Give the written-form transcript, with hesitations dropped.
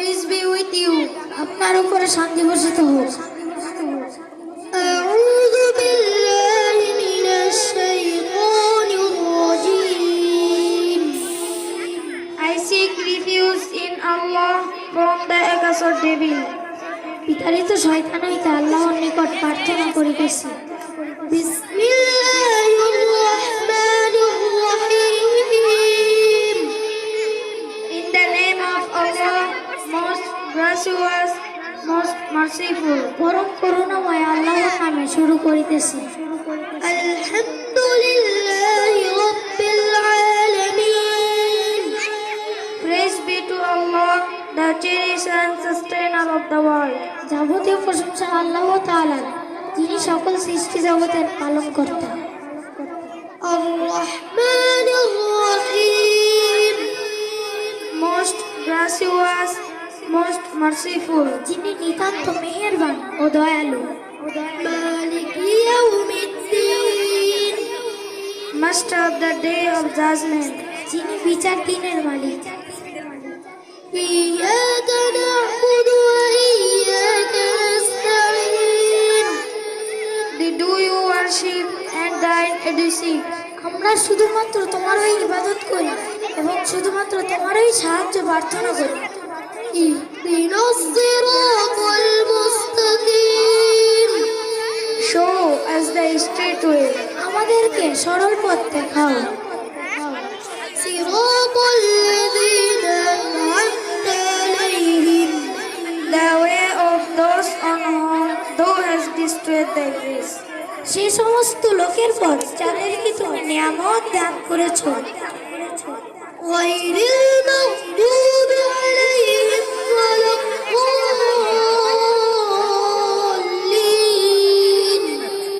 Peace be with you. আপনার উপরে শান্তি বর্ষিত হোক। أعوذ بالله من الشيطان الرجيم. I seek refuge in Allah from the accursed devil. বিতাড়িত শয়তান হইতে আল্লাহর নিকট প্রার্থনা করিতেছি। বিসমিল্লাহির রহমানির রহিম. In the name of Allah, most gracious, most merciful. পরম করুণাময় আল্লাহর নামে শুরু করিতেছি। আলহামদুলিল্লাহি রাব্বিল আলামিন. Praise be to Allah, the cherisher and sustainer of the world. যাবতীয় প্রশংসা আল্লাহ তাআলার, যিনি সকল সৃষ্টি জগতের পালনকর্তা। আর-রহমানির রহিম. Most gracious, most merciful. যিনি নিতান্ত মেহেরবান ও দয়ালু। মালিকি ইয়াউমিদ্দিন. Master of the day of judgment. যিনি বিচার দিনের মালিক। ইyyaka না'বুদু ওয়া ইyyaka নাস্তাঈন. Do you worship and thine adore? আমরা শুধুমাত্র তোমারই ইবাদত করি এবং শুধুমাত্র তোমারই সাহায্য প্রার্থনা করি। ইহদিনাস সিরাতাল মুস্তাকিম. Show us the straight way. আমাদেরকে সরল পথ দেখাও। সিরাতাল লাযীনা আন'আমতা আলাইহিম. The way of those on whom thou hast bestowed thy grace. সেই সমস্ত লোকের পথ যাদেরকে তুমি নিয়ামত দান করেছো। গায়রিল